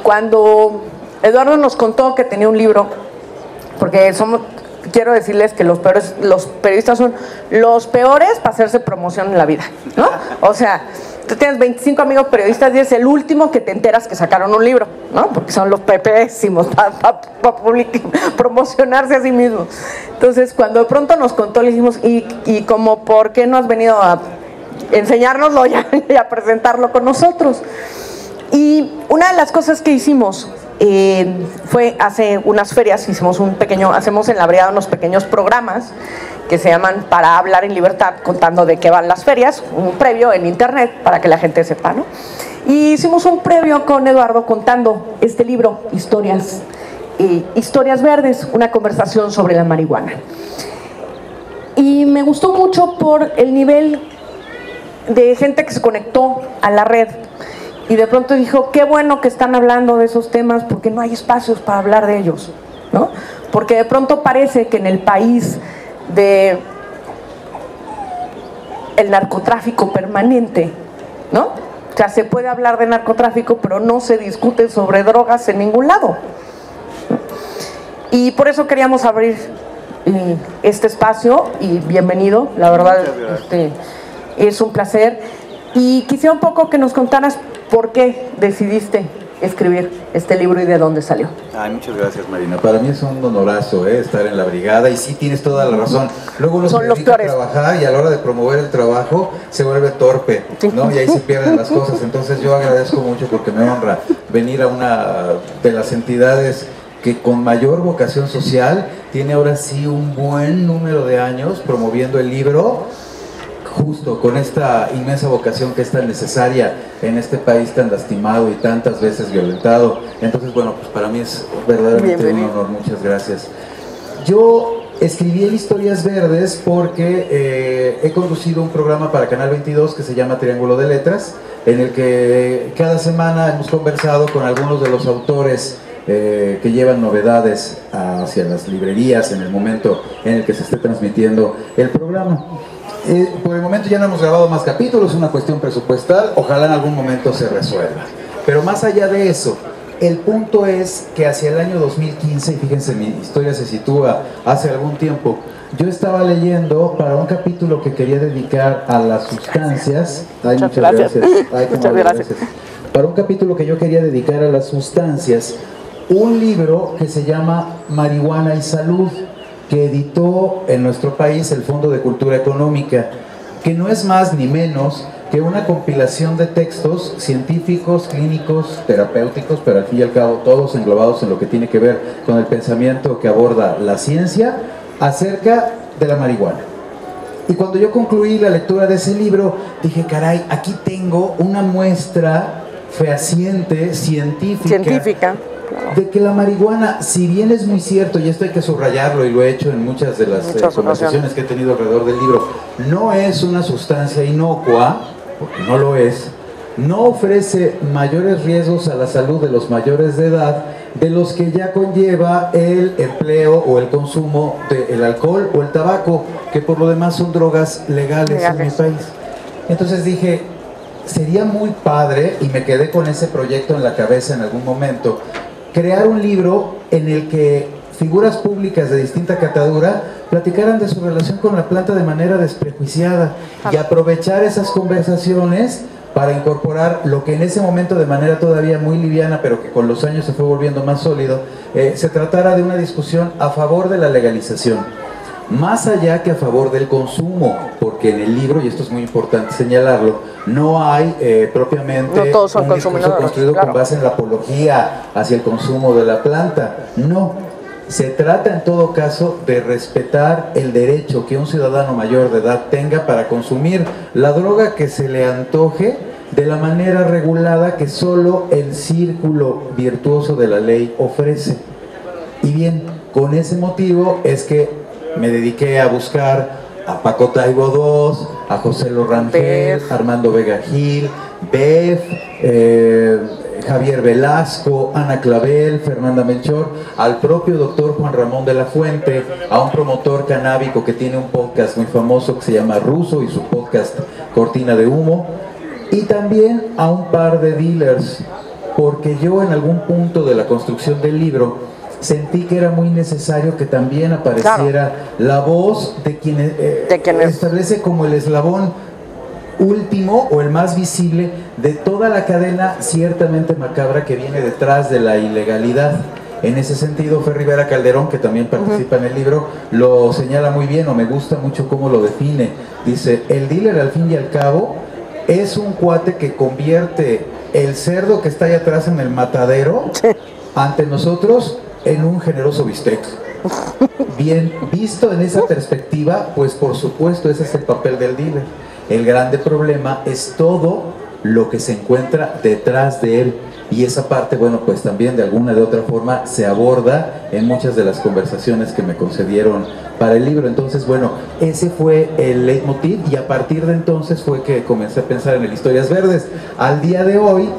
Cuando Eduardo nos contó que tenía un libro, porque quiero decirles que los periodistas son los peores para hacerse promoción en la vida, ¿no? O sea, tú tienes 25 amigos periodistas y es el último que te enteras que sacaron un libro, ¿no? Porque son los pésimos para promocionarse a sí mismos. Entonces, cuando de pronto nos contó, le dijimos, y como, ¿por qué no has venido a enseñárnoslo y a presentarlo con nosotros? Y una de las cosas que hicimos fue hace unas ferias, hacemos en la brigada unos pequeños programas que se llaman Para Hablar en Libertad, contando de qué van las ferias, un previo en internet para que la gente sepa, ¿no? Y hicimos un previo con Eduardo contando este libro, Historias Verdes, una conversación sobre la marihuana. Y me gustó mucho por el nivel de gente que se conectó a la red y de pronto dijo, qué bueno que están hablando de esos temas porque no hay espacios para hablar de ellos, ¿no? Porque de pronto parece que en el país de el narcotráfico permanente, ¿no? O sea, se puede hablar de narcotráfico, pero no se discute sobre drogas en ningún lado, ¿no? Y por eso queríamos abrir este espacio y bienvenido, la verdad, es un placer. Y quisiera un poco que nos contaras por qué decidiste escribir este libro y de dónde salió. Ay, muchas gracias, Marina. Para mí es un honorazo estar en la brigada y sí tienes toda la razón. Luego uno se dedica a trabajar y a la hora de promover el trabajo se vuelve torpe, ¿no? Y ahí se pierden las cosas. Entonces yo agradezco mucho porque me honra venir a una de las entidades que con mayor vocación social tiene ahora sí un buen número de años promoviendo el libro, justo con esta inmensa vocación que es tan necesaria en este país tan lastimado y tantas veces violentado. Entonces, bueno, pues para mí es verdaderamente un honor. Muchas gracias. Yo escribí en Historias Verdes porque he conducido un programa para Canal 22 que se llama Triángulo de Letras, en el que cada semana hemos conversado con algunos de los autores que llevan novedades hacia las librerías en el momento en el que se esté transmitiendo el programa. Por el momento ya no hemos grabado más capítulos, es una cuestión presupuestal, ojalá en algún momento se resuelva. Pero más allá de eso, el punto es que hacia el año 2015, y fíjense, mi historia se sitúa hace algún tiempo, yo estaba leyendo para un capítulo que quería dedicar a las sustancias. Ay, muchas gracias. Ay, muchas gracias. Para un capítulo que yo quería dedicar a las sustancias, un libro que se llama Marihuana y Salud, que editó en nuestro país el Fondo de Cultura Económica, que no es más ni menos que una compilación de textos científicos, clínicos, terapéuticos, pero al fin y al cabo todos englobados en lo que tiene que ver con el pensamiento que aborda la ciencia acerca de la marihuana. Y cuando yo concluí la lectura de ese libro, dije, caray, aquí tengo una muestra fehaciente, científica. De que la marihuana, si bien es muy cierto, y esto hay que subrayarlo y lo he hecho en muchas de las conversaciones que he tenido alrededor del libro, no es una sustancia inocua, porque no lo es, no ofrece mayores riesgos a la salud de los mayores de edad de los que ya conlleva el empleo o el consumo del alcohol o el tabaco, que por lo demás son drogas legales en mi país. Entonces dije, sería muy padre, y me quedé con ese proyecto en la cabeza en algún momento, crear un libro en el que figuras públicas de distinta catadura platicaran de su relación con la planta de manera desprejuiciada y aprovechar esas conversaciones para incorporar lo que en ese momento de manera todavía muy liviana, pero que con los años se fue volviendo más sólido, se tratara de una discusión a favor de la legalización, más allá que a favor del consumo, porque en el libro, y esto es muy importante señalarlo, no hay propiamente un discurso construido con base en la apología hacia el consumo de la planta. No, se trata en todo caso de respetar el derecho que un ciudadano mayor de edad tenga para consumir la droga que se le antoje de la manera regulada que solo el círculo virtuoso de la ley ofrece. Y bien, con ese motivo es que me dediqué a buscar a Paco Taibo II, a José Lo Rangel, Armando Vega Gil, Bef, Javier Velasco, Ana Clavel, Fernanda Melchor, al propio doctor Juan Ramón de la Fuente, a un promotor canábico que tiene un podcast muy famoso que se llama Ruso y su podcast Cortina de Humo, y también a un par de dealers porque yo en algún punto de la construcción del libro sentí que era muy necesario que también apareciera la voz de quien establece como el eslabón último o el más visible de toda la cadena ciertamente macabra que viene detrás de la ilegalidad. En ese sentido, Fer Rivera Calderón, que también participa en el libro, lo señala muy bien, o me gusta mucho cómo lo define. Dice, el dealer al fin y al cabo es un cuate que convierte el cerdo que está ahí atrás en el matadero ante nosotros en un generoso bistec. Bien, visto en esa perspectiva, pues por supuesto ese es el papel del dealer. El grande problema es todo lo que se encuentra detrás de él. Y esa parte, bueno, pues también de alguna de otra forma se aborda en muchas de las conversaciones que me concedieron para el libro. Entonces, bueno, ese fue el leitmotiv y a partir de entonces fue que comencé a pensar en el Historias Verdes. Al día de hoy,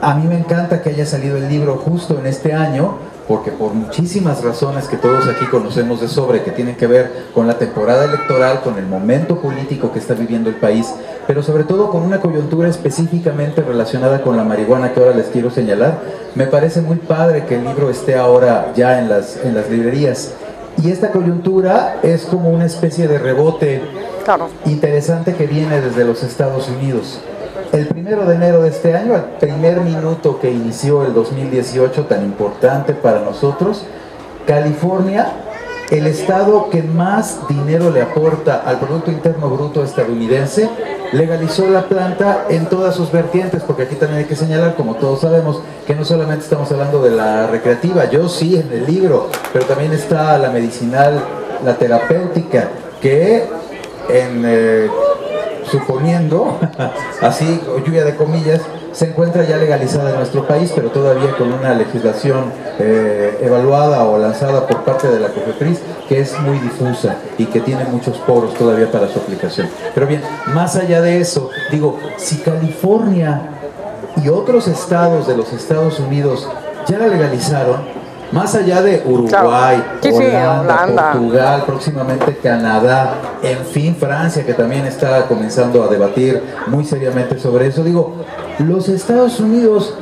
a mí me encanta que haya salido el libro justo en este año, porque por muchísimas razones que todos aquí conocemos de sobre, que tienen que ver con la temporada electoral, con el momento político que está viviendo el país, pero sobre todo con una coyuntura específicamente relacionada con la marihuana que ahora les quiero señalar, me parece muy padre que el libro esté ahora ya en las librerías. Y esta coyuntura es como una especie de rebote interesante que viene desde los Estados Unidos. El 1 de enero de este año, al primer minuto que inició el 2018, tan importante para nosotros, California, el estado que más dinero le aporta al Producto Interno Bruto estadounidense, legalizó la planta en todas sus vertientes, porque aquí también hay que señalar, como todos sabemos, que no solamente estamos hablando de la recreativa, yo sí en el libro, pero también está la medicinal, la terapéutica, que suponiendo, así, lluvia de comillas, se encuentra ya legalizada en nuestro país, pero todavía con una legislación evaluada o lanzada por parte de la COFEPRIS, que es muy difusa y que tiene muchos poros todavía para su aplicación. Pero bien, más allá de eso, digo, si California y otros estados de los Estados Unidos ya la legalizaron, más allá de Uruguay, Holanda, Portugal, próximamente Canadá, en fin, Francia, que también está comenzando a debatir muy seriamente sobre eso. Digo, los Estados Unidos,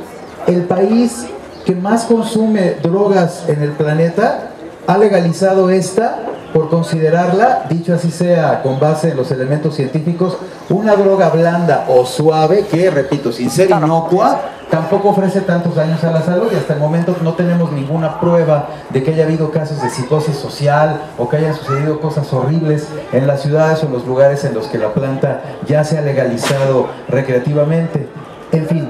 el país que más consume drogas en el planeta, ha legalizado esta por considerarla, dicho así sea, con base en los elementos científicos, una droga blanda o suave que, repito, sin ser inocua, tampoco ofrece tantos daños a la salud, y hasta el momento no tenemos ninguna prueba de que haya habido casos de psicosis social o que hayan sucedido cosas horribles en las ciudades o en los lugares en los que la planta ya se ha legalizado recreativamente. En fin,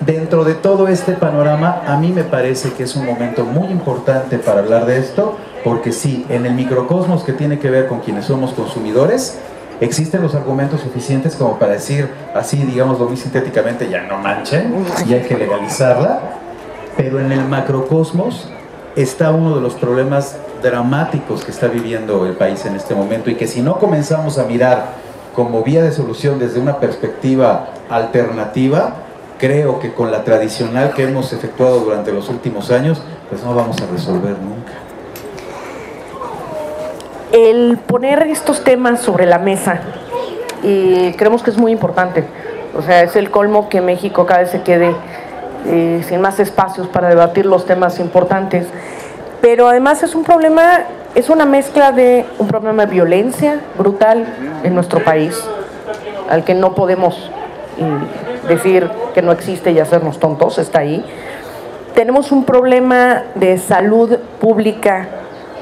dentro de todo este panorama, a mí me parece que es un momento muy importante para hablar de esto, porque sí, en el microcosmos que tiene que ver con quienes somos consumidores, existen los argumentos suficientes como para decir, así digámoslo muy sintéticamente, ya no manchen, y hay que legalizarla, pero en el macrocosmos está uno de los problemas dramáticos que está viviendo el país en este momento, y que si no comenzamos a mirar como vía de solución desde una perspectiva alternativa, creo que con la tradicional que hemos efectuado durante los últimos años, pues no vamos a resolver nunca. El poner estos temas sobre la mesa, creemos que es muy importante. O sea, es el colmo que México cada vez se quede sin más espacios para debatir los temas importantes. Pero además es un problema, es una mezcla de un problema de violencia brutal en nuestro país, al que no podemos decir que no existe y hacernos tontos, está ahí. Tenemos un problema de salud pública,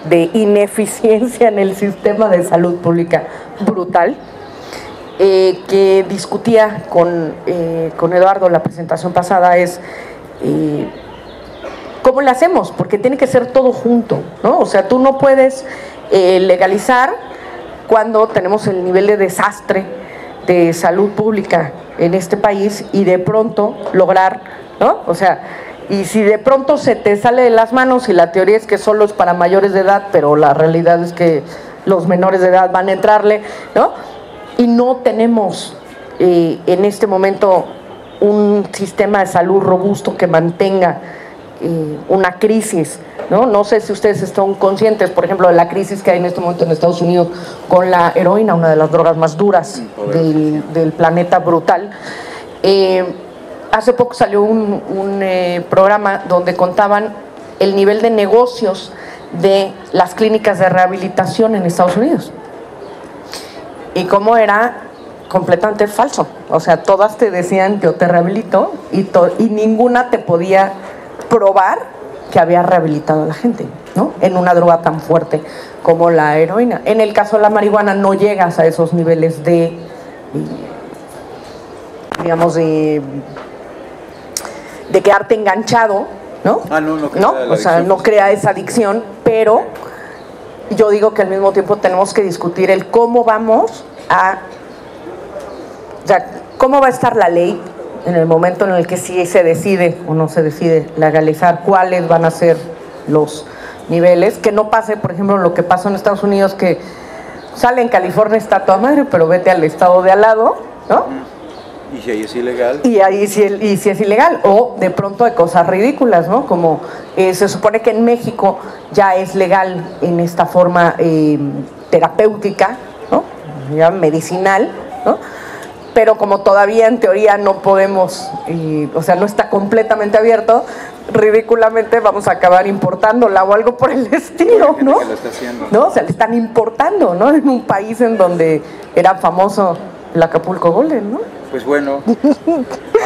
de ineficiencia en el sistema de salud pública brutal, que discutía con Eduardo la presentación pasada, es ¿cómo lo hacemos? Porque tiene que ser todo junto, ¿no? O sea, tú no puedes legalizar cuando tenemos el nivel de desastre de salud pública en este país y de pronto lograr, ¿no? O sea, y si de pronto se te sale de las manos y la teoría es que solo es para mayores de edad, pero la realidad es que los menores de edad van a entrarle, ¿no? Y no tenemos en este momento un sistema de salud robusto que mantenga una crisis, ¿no? No sé si ustedes están conscientes, por ejemplo, de la crisis que hay en este momento en Estados Unidos con la heroína, una de las drogas más duras del planeta brutal. hace poco salió un programa donde contaban el nivel de negocios de las clínicas de rehabilitación en Estados Unidos. Y cómo era completamente falso. O sea, todas te decían yo te rehabilito y ninguna te podía probar que había rehabilitado a la gente, ¿no? En una droga tan fuerte como la heroína. En el caso de la marihuana no llegas a esos niveles de digamos, de quedarte enganchado, ¿no? No, o sea, no crea esa adicción, pero yo digo que al mismo tiempo tenemos que discutir el cómo vamos a, o sea, cómo va a estar la ley en el momento en el que sí se decide o no se decide legalizar, cuáles van a ser los niveles, que no pase, por ejemplo, lo que pasó en Estados Unidos, que sale en California, está toda madre, pero vete al estado de al lado, ¿no? ¿Y si ahí es ilegal? Y ahí sí, es ilegal, o de pronto de cosas ridículas, ¿no? Como se supone que en México ya es legal en esta forma terapéutica, ¿no? Ya medicinal, ¿no? Pero como todavía en teoría no podemos, o sea, no está completamente abierto, ridículamente vamos a acabar importándola o algo por el estilo, ¿no? ¿No? O sea, le están importando, ¿no? En un país en donde era famoso el Acapulco Golden, ¿no? Pues bueno.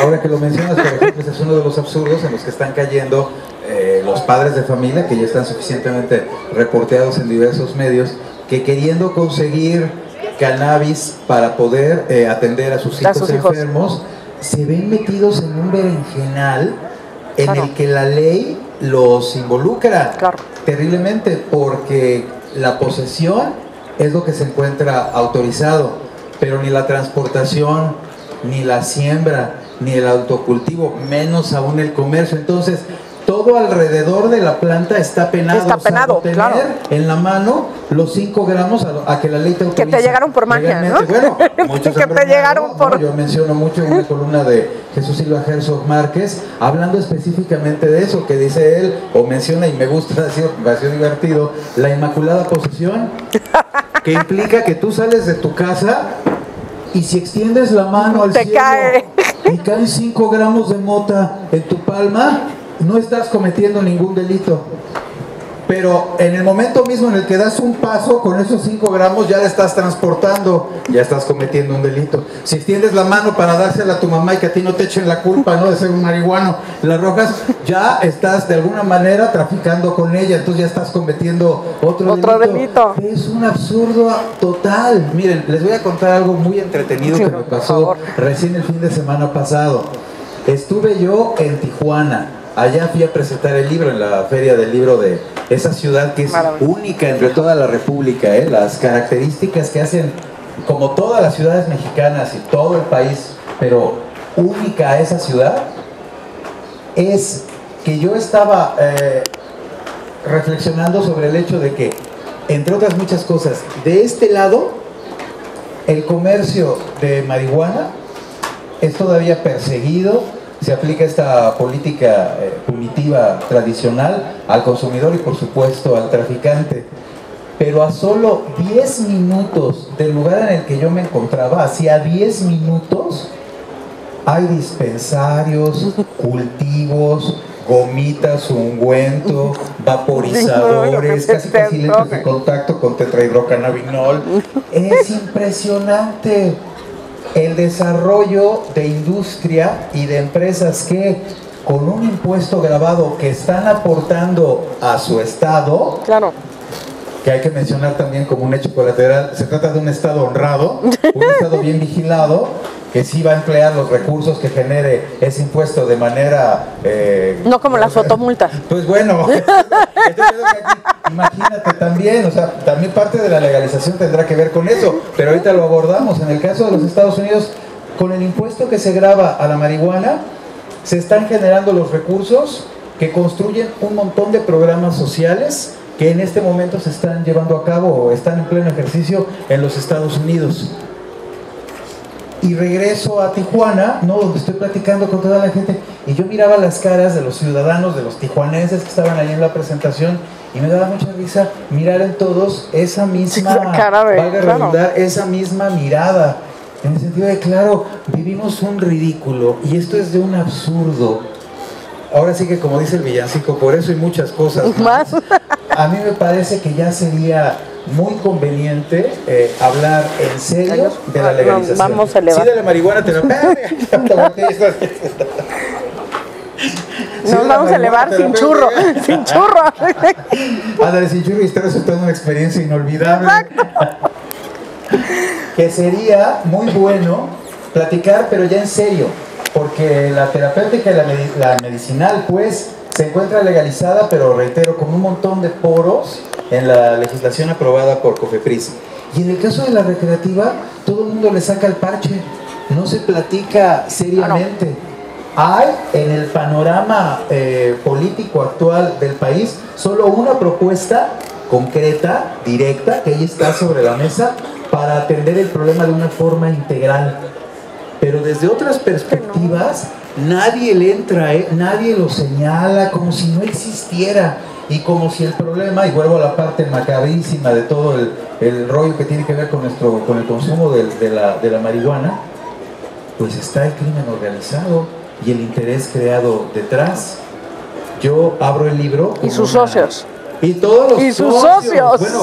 Ahora que lo mencionas, por ejemplo, ese es uno de los absurdos en los que están cayendo los padres de familia, que ya están suficientemente reporteados en diversos medios, que queriendo conseguir cannabis para poder atender a sus hijos enfermos, se ven metidos en un berenjenal en el que la ley los involucra terriblemente, porque la posesión es lo que se encuentra autorizado, pero ni la transportación, ni la siembra, ni el autocultivo, menos aún el comercio. Entonces, todo alrededor de la planta está penado. Está penado, tener claro. En la mano los 5 gramos a que la ley te autoriza. Que te llegaron por magia, ¿no? Bueno, muchos que te llegaron por... Yo menciono mucho una columna de Jesús Silva Herzog Márquez, hablando específicamente de eso, que dice él, o menciona, y me gusta decir, me pareció divertido, la inmaculada posesión, que implica que tú sales de tu casa y si extiendes la mano al cielo y caen 5 gramos de mota en tu palma, no estás cometiendo ningún delito. Pero en el momento mismo en el que das un paso con esos 5 gramos, ya la estás transportando, ya estás cometiendo un delito. Si extiendes la mano para dársela a tu mamá y que a ti no te echen la culpa, ¿no?, de ser un marihuano, la arrojas, ya estás de alguna manera traficando con ella, entonces ya estás cometiendo otro delito. Es un absurdo total. Miren, les voy a contar algo muy entretenido que me pasó recién el fin de semana pasado. Estuve yo en Tijuana. Allá fui a presentar el libro en la Feria del Libro de esa ciudad que es única entre toda la República, ¿eh? Las características que hacen, como todas las ciudades mexicanas y todo el país, pero única a esa ciudad, es que yo estaba reflexionando sobre el hecho de que, entre otras muchas cosas, de este lado, el comercio de marihuana es todavía perseguido. Se aplica esta política punitiva tradicional al consumidor y por supuesto al traficante. Pero a solo 10 minutos del lugar en el que yo me encontraba, hacía 10 minutos, hay dispensarios, cultivos, gomitas, ungüento, vaporizadores, casi lentes de contacto con tetrahidrocannabinol. Es impresionante el desarrollo de industria y de empresas que con un impuesto grabado que están aportando a su estado, que hay que mencionar también como un hecho colateral, se trata de un estado honrado, un estado bien vigilado, que sí va a emplear los recursos que genere ese impuesto de manera... no como las fotomultas. Pues bueno, imagínate también, o sea, también parte de la legalización tendrá que ver con eso, pero ahorita lo abordamos. En el caso de los Estados Unidos, con el impuesto que se grava a la marihuana, se están generando los recursos que construyen un montón de programas sociales que en este momento se están llevando a cabo o están en pleno ejercicio en los Estados Unidos. Y regreso a Tijuana, ¿no?, donde estoy platicando con toda la gente, y yo miraba las caras de los ciudadanos, de los tijuanenses que estaban ahí en la presentación, y me daba mucha risa mirar en todos esa misma, valga redundar, esa misma mirada. En el sentido de, claro, vivimos un ridículo y esto es de un absurdo. Ahora sí que, como dice el villancico, por eso y muchas cosas más, a mí me parece que ya sería muy conveniente hablar en serio de la legalización. Vamos a elevar. Sí, de la marihuana te la... Nos vamos a elevar sin churro, sin churro. Ándale, sin churro, y está resultando una experiencia inolvidable. Que sería muy bueno platicar, pero ya en serio, porque la terapéutica y la medicinal, pues, se encuentra legalizada, pero reitero, con un montón de poros en la legislación aprobada por COFEPRIS. Y en el caso de la recreativa, todo el mundo le saca el parche, no se platica seriamente. Hay en el panorama político actual del país solo una propuesta concreta, directa, que ahí está sobre la mesa para atender el problema de una forma integral. Pero desde otras perspectivas, nadie le entra, nadie lo señala, como si no existiera. Y como si el problema, y vuelvo a la parte macabrísima de todo el rollo que tiene que ver con el consumo de la marihuana, pues está el crimen organizado y el interés creado detrás. Yo abro el libro. Y sus socios. Y todos los socios. Bueno,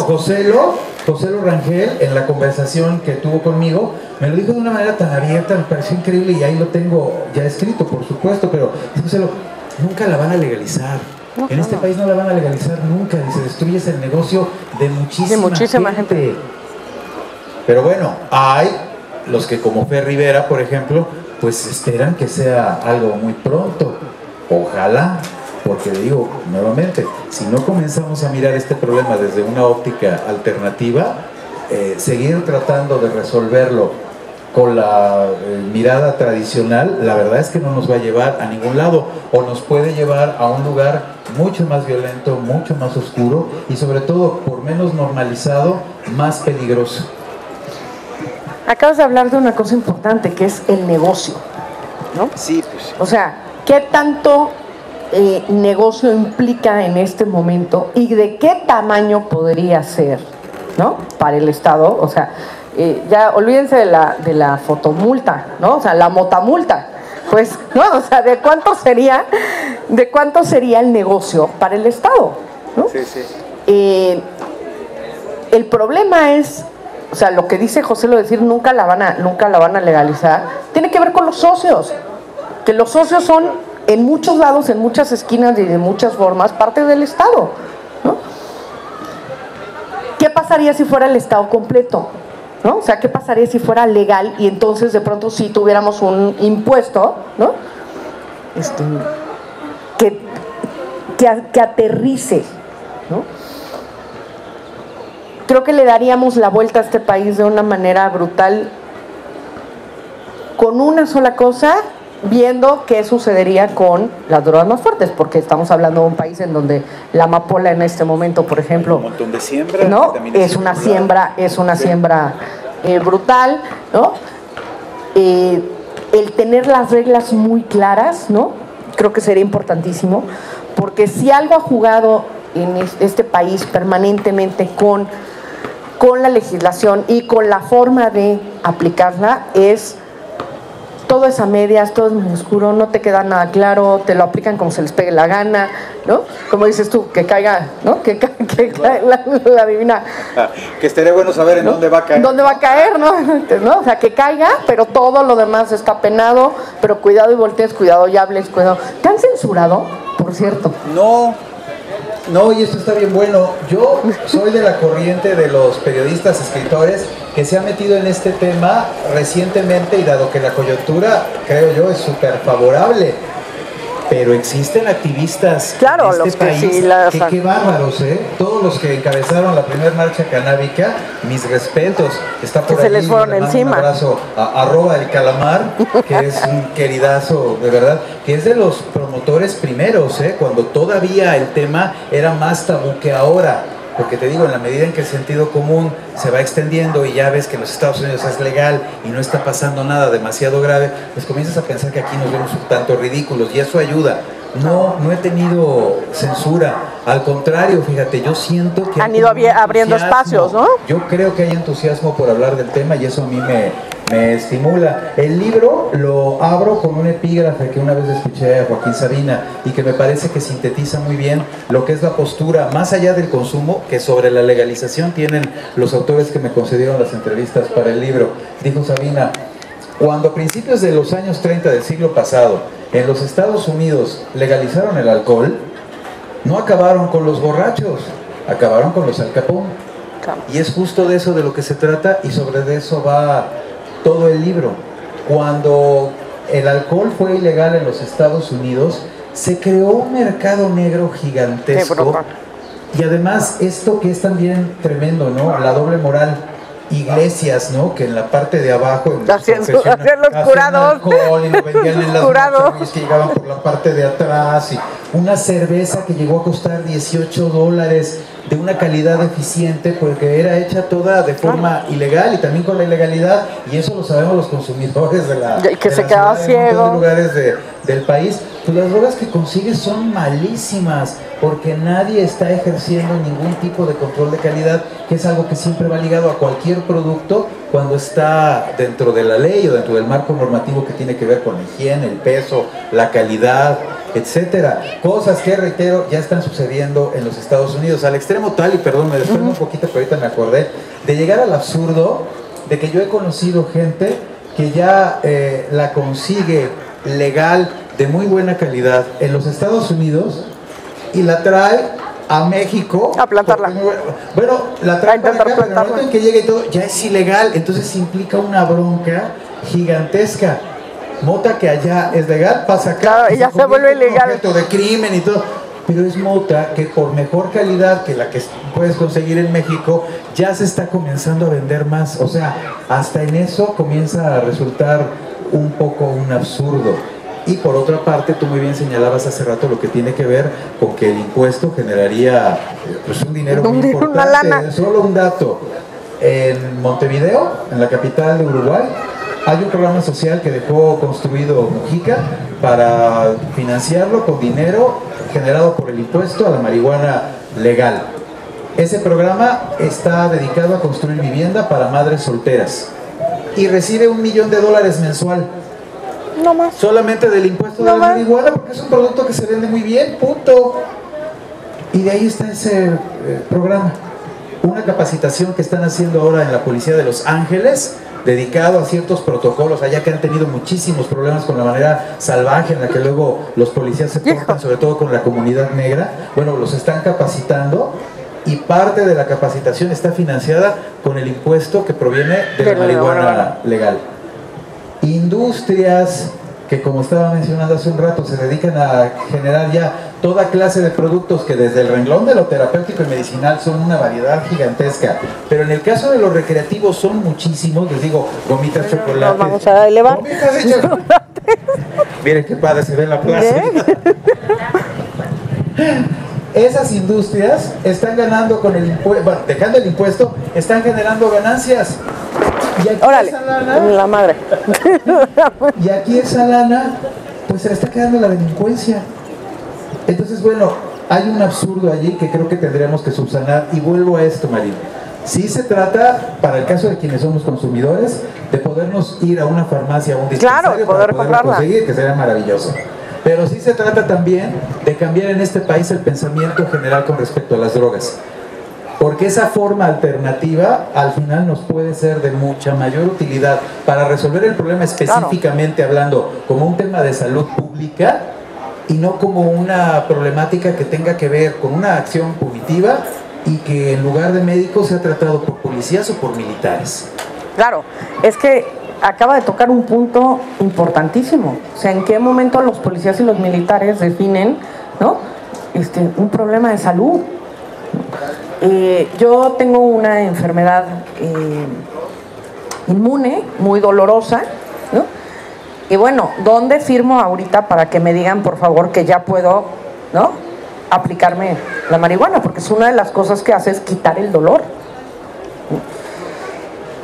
José Lo Rangel, en la conversación que tuvo conmigo, me lo dijo de una manera tan abierta, me pareció increíble, y ahí lo tengo ya escrito, por supuesto, pero José Lo, nunca la van a legalizar. En este país no la van a legalizar nunca, y se destruye el negocio de muchísima gente. Pero bueno, hay los que, como Fer Rivera, por ejemplo, pues esperan que sea algo muy pronto. Ojalá, porque digo nuevamente, si no comenzamos a mirar este problema desde una óptica alternativa, seguir tratando de resolverlo con la mirada tradicional, la verdad es que no nos va a llevar a ningún lado, o nos puede llevar a un lugar mucho más violento, mucho más oscuro, y sobre todo, por menos normalizado, más peligroso. Acabas de hablar de una cosa importante, que es el negocio, ¿no? Sí, pues. O sea, ¿qué tanto negocio implica en este momento y de qué tamaño podría ser, ¿no? Para el Estado. O sea, ya olvídense de la fotomulta, ¿no? O sea, la motamulta, pues, ¿no? O sea, ¿de cuánto sería el negocio para el Estado, ¿no? Sí, sí. El problema es, o sea, lo que dice José, lo de decir nunca la van a legalizar, tiene que ver con los socios, que los socios son en muchos lados, en muchas esquinas y de muchas formas, parte del Estado, ¿no? ¿Qué pasaría si fuera el Estado completo? ¿No? O sea, ¿qué pasaría si fuera legal y entonces de pronto sí tuviéramos un impuesto, ¿no? Que aterrice, ¿no? Creo que le daríamos la vuelta a este país de una manera brutal, con una sola cosa, viendo qué sucedería con las drogas más fuertes, porque estamos hablando de un país en donde la amapola en este momento, por ejemplo, un montón de siembra, ¿no? Es una siembra brutal, ¿no? El tener las reglas muy claras, ¿no? Creo que sería importantísimo, porque si algo ha jugado en este país permanentemente con la legislación y con la forma de aplicarla, es todo es a medias, todo es muy oscuro, no te queda nada claro, te lo aplican como se les pegue la gana, ¿no? Como dices tú, que caiga, ¿no? Que caiga la divina. Que estaría bueno saber en dónde va a caer. ¿Dónde va a caer, no? O sea, que caiga, pero todo lo demás está penado, pero cuidado y voltees, cuidado y hables, cuidado. ¿Te han censurado, por cierto? No, y esto está bien bueno. Yo soy de la corriente de los periodistas, escritores, que se ha metido en este tema recientemente, y dado que la coyuntura, creo yo, es súper favorable, pero existen activistas, claro, en este país que qué bárbaros, ¿eh? Todos los que encabezaron la primera marcha canábica, mis respetos. Está por que ahí, se les fueron encima. Un abrazo a @ el calamar, que es un queridazo, de verdad, que es de los promotores primeros, cuando todavía el tema era más tabú que ahora. Porque te digo, en la medida en que el sentido común se va extendiendo y ya ves que en los Estados Unidos es legal y no está pasando nada demasiado grave, pues comienzas a pensar que aquí nos vemos un tanto ridículos, y eso ayuda. No he tenido censura, al contrario, fíjate, yo siento que han ido abriendo espacios, ¿no? Yo creo que hay entusiasmo por hablar del tema, y eso a mí me estimula. El libro lo abro con un epígrafe que una vez escuché a Joaquín Sabina y que me parece que sintetiza muy bien lo que es la postura más allá del consumo, que sobre la legalización tienen los autores que me concedieron las entrevistas para el libro. Dijo Sabina: cuando a principios de los años 30 del siglo pasado en los Estados Unidos legalizaron el alcohol, no acabaron con los borrachos, acabaron con los Al Capone. Y es justo de eso de lo que se trata, y sobre de eso va todo el libro. Cuando el alcohol fue ilegal en los Estados Unidos, se creó un mercado negro gigantesco. Y además esto que es también tremendo, ¿no? La doble moral. Iglesias, ¿no? Que en la parte de abajo hacían los curados alcohol y lo vendían en las noches, que llegaban por la parte de atrás, y una cerveza que llegó a costar $18 de una calidad deficiente porque era hecha toda de forma ilegal y también con la ilegalidad, y eso lo sabemos los consumidores de la que se quedaba ciego de lugares del país. Pues las drogas que consigues son malísimas porque nadie está ejerciendo ningún tipo de control de calidad, que es algo que siempre va ligado a cualquier producto cuando está dentro de la ley o dentro del marco normativo que tiene que ver con la higiene, el peso, la calidad, etcétera. Cosas que, reitero, ya están sucediendo en los Estados Unidos al extremo tal, y perdón, me desprendo un poquito, pero ahorita me acordé, de llegar al absurdo de que yo he conocido gente que ya la consigue legal, de muy buena calidad en los Estados Unidos, y la trae a México a plantarla. Bueno, la trae para acá, pero en el momento en que llega y todo, ya es ilegal. Entonces implica una bronca gigantesca. Mota que allá es legal, pasa acá, claro, y ya se vuelve ilegal. Objeto de crimen y todo. Pero es mota que por mejor calidad que la que puedes conseguir en México, ya se está comenzando a vender más. O sea, hasta en eso comienza a resultar un poco un absurdo. Y por otra parte, tú muy bien señalabas hace rato lo que tiene que ver con que el impuesto generaría pues un dinero muy importante. Una lana. Solo un dato: en Montevideo, en la capital de Uruguay, hay un programa social que dejó construido Mujica para financiarlo con dinero generado por el impuesto a la marihuana legal. Ese programa está dedicado a construir vivienda para madres solteras y recibe $1 millón mensual. No más. Solamente del impuesto de la marihuana, porque es un producto que se vende muy bien, punto. Y de ahí está ese programa. Una capacitación que están haciendo ahora en la Policía de Los Ángeles, dedicado a ciertos protocolos, allá que han tenido muchísimos problemas con la manera salvaje en la que luego los policías se portan, sobre todo con la comunidad negra. Bueno, los están capacitando, y parte de la capacitación está financiada con el impuesto que proviene de la marihuana legal. Industrias que, como estaba mencionando hace un rato, se dedican a generar ya toda clase de productos que desde el renglón de lo terapéutico y medicinal son una variedad gigantesca, pero en el caso de los recreativos son muchísimos. Les digo, gomitas, chocolates. Nos vamos a elevar. Gomitas de chocolates. Miren qué padre se ve en la plaza. Esas industrias están ganando con el impuesto, bueno, dejando el impuesto, están generando ganancias. Y aquí órale, esa lana, la madre. y aquí esa lana, pues se le está quedando la delincuencia. Entonces, bueno, hay un absurdo allí que creo que tendríamos que subsanar. Y vuelvo a esto, Marina. Sí se trata, para el caso de quienes somos consumidores, de podernos ir a una farmacia, a un dispensario, claro, para poderla conseguir, que sería maravilloso. Pero sí se trata también de cambiar en este país el pensamiento general con respecto a las drogas. Porque esa forma alternativa al final nos puede ser de mucha mayor utilidad para resolver el problema específicamente, hablando como un tema de salud pública y no como una problemática que tenga que ver con una acción punitiva y que en lugar de médicos sea tratado por policías o por militares. Claro, es que acaba de tocar un punto importantísimo. O sea, ¿en qué momento los policías y los militares definen, ¿no? Un problema de salud? Yo tengo una enfermedad inmune, muy dolorosa, ¿no? Y bueno, ¿dónde firmo ahorita para que me digan, por favor, que ya puedo, ¿no?, aplicarme la marihuana? Porque es una de las cosas que hace es quitar el dolor.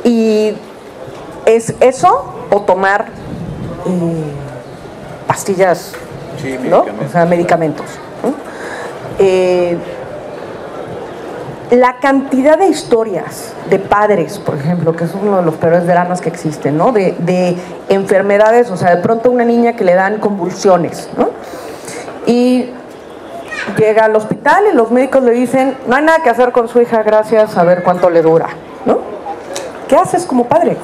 Y es eso o tomar pastillas, sí, ¿no? O sea, medicamentos, ¿no? la cantidad de historias de padres, por ejemplo, que es uno de los peores dramas que existen, ¿no? De enfermedades, o sea, de pronto una niña que le dan convulsiones, ¿no? Y llega al hospital y los médicos le dicen, no hay nada que hacer con su hija, gracias, a ver cuánto le dura, ¿no? ¿Qué haces como padre?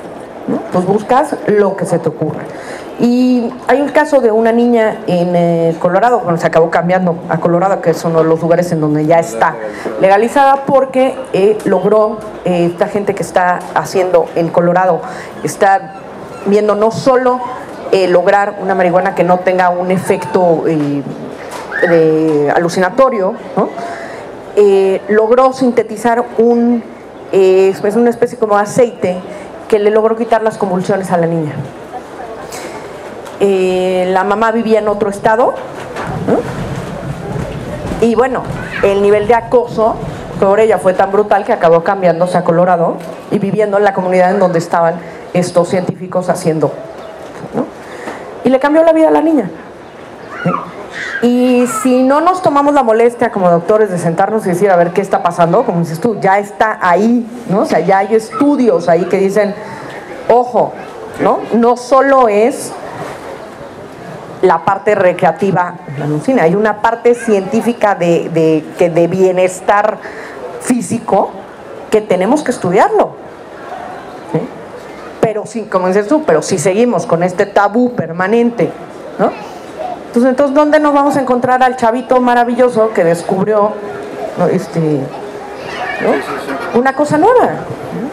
¿No? Pues buscas lo que se te ocurra. Y hay un caso de una niña en Colorado, bueno, se acabó cambiando a Colorado, que es uno de los lugares en donde ya está legalizada, porque logró, esta gente que está haciendo en Colorado, está viendo no solo lograr una marihuana que no tenga un efecto alucinatorio, ¿no? Logró sintetizar es una especie como de aceite que le logró quitar las convulsiones a la niña. La mamá vivía en otro estado, ¿no? Y bueno, el nivel de acoso sobre ella fue tan brutal que acabó cambiándose a Colorado y viviendo en la comunidad en donde estaban estos científicos haciendo, ¿no? Y le cambió la vida a la niña, ¿sí? Y si no nos tomamos la molestia como doctores de sentarnos y decir a ver qué está pasando, como dices tú, ya está ahí, ¿no? O sea, ya hay estudios ahí que dicen, ojo, ¿no? No solo es la parte recreativa de la alucina, hay una parte científica de bienestar físico que tenemos que estudiarlo, ¿sí? Pero sí, como dices tú, pero si seguimos con este tabú permanente, ¿no? Entonces, ¿dónde nos vamos a encontrar al chavito maravilloso que descubrió, ¿no? ¿No? Una cosa nueva, ¿no?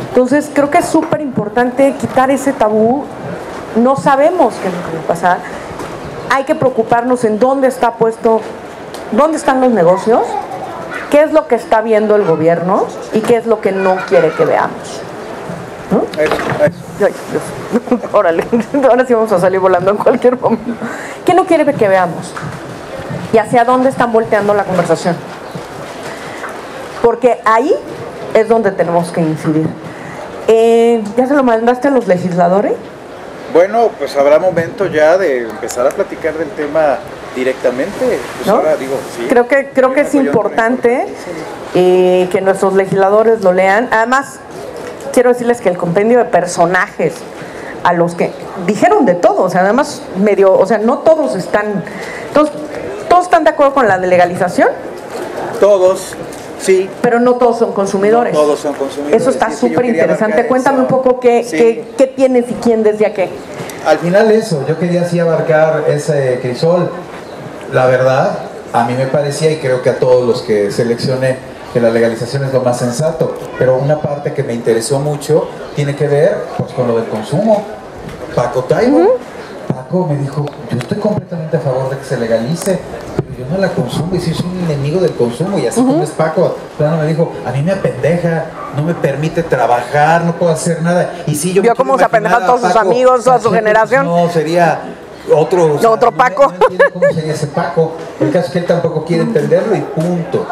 Entonces, creo que es súper importante quitar ese tabú. No sabemos qué es lo que va a pasar. Hay que preocuparnos en dónde está puesto, dónde están los negocios, qué es lo que está viendo el gobierno y qué es lo que no quiere que veamos, ¿no? Eso. Ay, Dios. Órale, ahora sí vamos a salir volando en cualquier momento. ¿Qué no quiere que veamos? ¿Y hacia dónde están volteando la conversación? Porque ahí es donde tenemos que incidir. ¿Ya se lo mandaste a los legisladores? Bueno, pues habrá momento ya de empezar a platicar del tema directamente. Pues ¿no? Ahora digo, sí. Creo que es importante que nuestros legisladores lo lean. Además, quiero decirles que el compendio de personajes a los que dijeron de todo, o sea, además no todos están, todos están de acuerdo con la legalización. Todos, sí. Pero no todos son consumidores. No todos son consumidores. Eso está súper interesante. Cuéntame un poco qué tienes y quién desde a qué. Al final eso, yo quería así abarcar ese crisol. La verdad, a mí me parecía, y creo que a todos los que seleccioné, que la legalización es lo más sensato, pero una parte que me interesó mucho tiene que ver pues, con lo del consumo. Paco Taibo, Paco me dijo, yo estoy completamente a favor de que se legalice, pero yo no la consumo y si soy un enemigo del consumo. Y así como es Paco, plano me dijo, a mí me apendeja, no me permite trabajar, no puedo hacer nada. Y si yo vio cómo se apendejan todos sus amigos, toda su generación. No, sería otro, o sea, otro Paco. No entiende cómo sería ese Paco. El caso es que él tampoco quiere entenderlo y punto.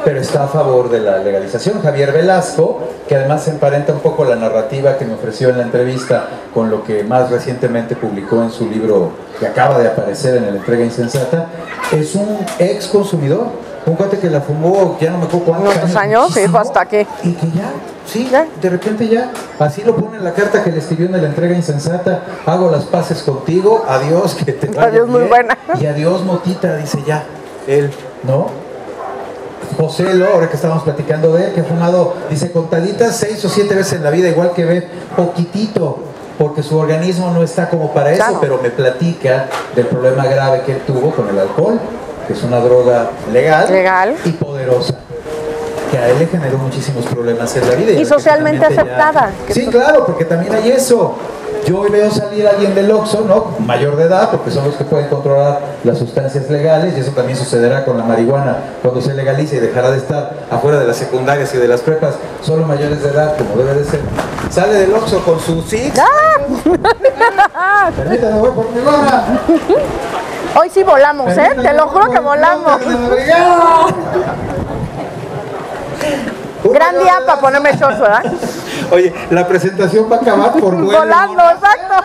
Pero está a favor de la legalización. Javier Velasco, que además se emparenta un poco la narrativa que me ofreció en la entrevista con lo que más recientemente publicó en su libro que acaba de aparecer en la entrega insensata, es un ex consumidor, un cuate que la fumó, ya no me acuerdo cuántos años, sí, fue hasta que... Y que ya, sí, de repente ya, así lo pone en la carta que le escribió en la entrega insensata, hago las paces contigo, adiós, que te vaya adiós, bien, muy buena. y adiós, motita, dice ya, él, ¿no? José Lo, ahora que estábamos platicando de él, que ha fumado, dice, contaditas 6 o 7 veces en la vida, igual que ve, poquitito, porque su organismo no está como para eso, claro. Pero me platica del problema grave que él tuvo con el alcohol, que es una droga legal. Y poderosa, que a él le generó muchísimos problemas en la vida. Y socialmente aceptada. Sí, claro, porque también hay eso. Yo hoy veo salir a alguien del Oxxo, ¿no? Mayor de edad, porque son los que pueden controlar las sustancias legales, y eso también sucederá con la marihuana cuando se legalice y dejará de estar afuera de las secundarias y de las prepas, solo mayores de edad, como debe de ser. Sale del Oxxo con su Six. Permítame, voy por mi gorra. Hoy sí volamos, te lo juro que volamos. Gran día para ponerme shorts, ¿verdad? Oye, la presentación va a acabar por vuelo. Volando, exacto.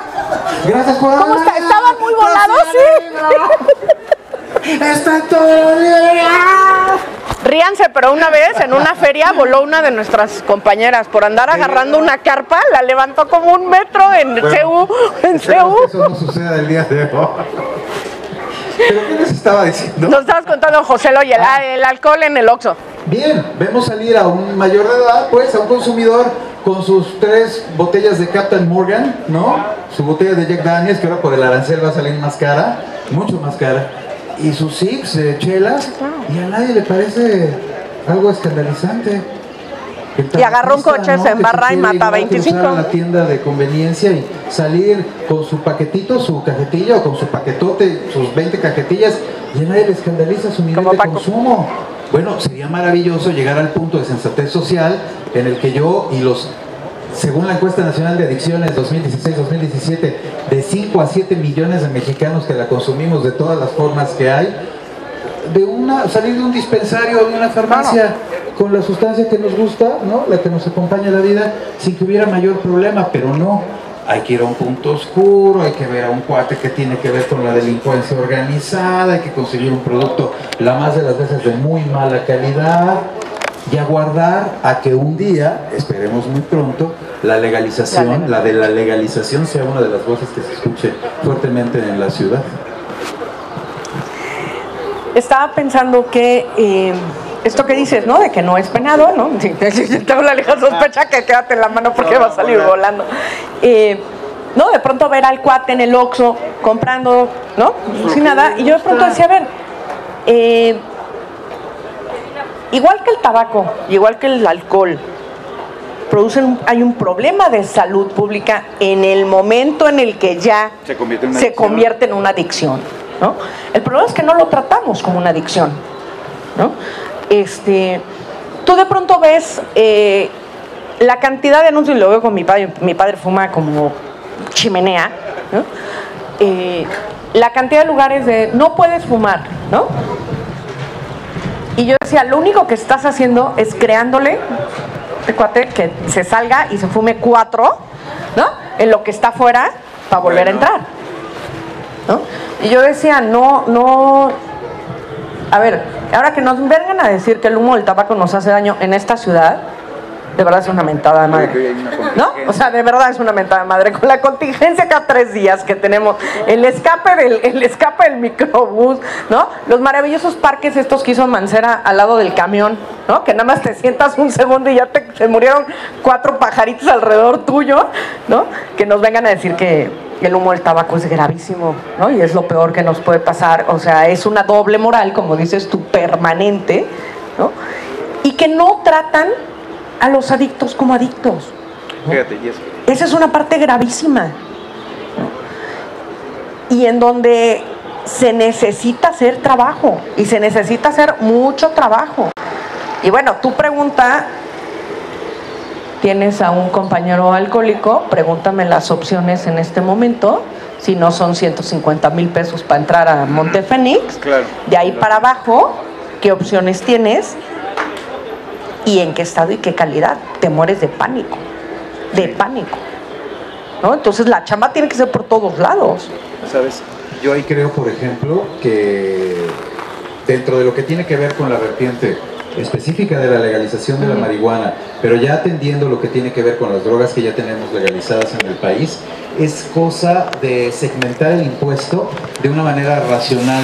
Gracias por ¿Cómo está? ¿Estaban muy volados? Sí. ¡Está todo bien! ríanse, pero una vez en una feria voló una de nuestras compañeras por andar agarrando una carpa, la levantó como 1 metro en CU. Eso no suceda el día de hoy. ¿Pero qué les estaba diciendo? Nos estabas contando, José, oye, el alcohol en el Oxxo. Bien, vemos salir a un mayor de edad, pues, a un consumidor con sus 3 botellas de Captain Morgan, ¿no? Su botella de Jack Daniels, que ahora por el arancel va a salir más cara, mucho más cara. Y sus six, chelas, y a nadie le parece algo escandalizante. Y agarró un coche, ¿no? Se embarra y mata a 25. A la tienda de conveniencia y salir con su paquetito, su cajetilla, o con su paquetote, sus 20 cajetillas, y a nadie le escandaliza su nivel de consumo. Bueno, sería maravilloso llegar al punto de sensatez social en el que yo y según la encuesta nacional de adicciones 2016-2017, de 5 a 7 millones de mexicanos que la consumimos de todas las formas que hay, salir de un dispensario, de una farmacia, con la sustancia que nos gusta, ¿no? La que nos acompaña a la vida, sin que hubiera mayor problema, pero no. Hay que ir a un punto oscuro, hay que ver a un cuate que tiene que ver con la delincuencia organizada, hay que conseguir un producto la más de las veces de muy mala calidad y aguardar a que un día, esperemos muy pronto, la de la legalización sea una de las voces que se escuche fuertemente en la ciudad. Estaba pensando que esto que dices, ¿no? De que no es penado, ¿no? Si tengo la ligera sospecha que quédate en la mano porque va a salir volando. ¿No? De pronto ver al cuate en el Oxxo comprando, ¿no? Sin nada. Y yo de pronto decía, a ver, igual que el tabaco, igual que el alcohol, hay un problema de salud pública en el momento en el que ya se convierte en una adicción, ¿no? El problema es que no lo tratamos como una adicción, ¿no? Tú de pronto ves la cantidad de anuncios, y lo veo con mi padre fuma como chimenea, ¿no? La cantidad de lugares de no puedes fumar, ¿no? Y yo decía, lo único que estás haciendo es creándole este cuate que se salga y se fume 4, ¿no? En lo que está afuera para volver a entrar, ¿no? Y yo decía, a ver, ahora que nos vengan a decir que el humo del tabaco nos hace daño en esta ciudad, de verdad es una mentada de madre, ¿no? O sea, de verdad es una mentada de madre. Con la contingencia cada 3 días que tenemos, el escape del microbús, ¿no? Los maravillosos parques estos que hizo Mancera al lado del camión, ¿no? Que nada más te sientas un segundo y ya se murieron 4 pajaritos alrededor tuyo, ¿no? Que nos vengan a decir que el humo del tabaco es gravísimo, ¿no? Y es lo peor que nos puede pasar. O sea, es una doble moral, como dices tú, permanente, ¿no? Y que no tratan a los adictos como adictos, ¿no? Fíjate, y eso. Esa es una parte gravísima, ¿no? Y en donde se necesita hacer trabajo, y se necesita hacer mucho trabajo. Y bueno, tú pregunta, tienes a un compañero alcohólico, pregúntame las opciones en este momento, si no son 150,000 pesos para entrar a Montefénix, claro, de ahí para abajo, ¿qué opciones tienes? Y en qué estado y qué calidad. Te mueres de pánico, ¿no? Entonces la chamba tiene que ser por todos lados. ¿Sabes? Yo ahí creo, por ejemplo, que dentro de lo que tiene que ver con la vertiente específica de la legalización de la marihuana, pero ya atendiendo lo que tiene que ver con las drogas que ya tenemos legalizadas en el país, es cosa de segmentar el impuesto de una manera racional,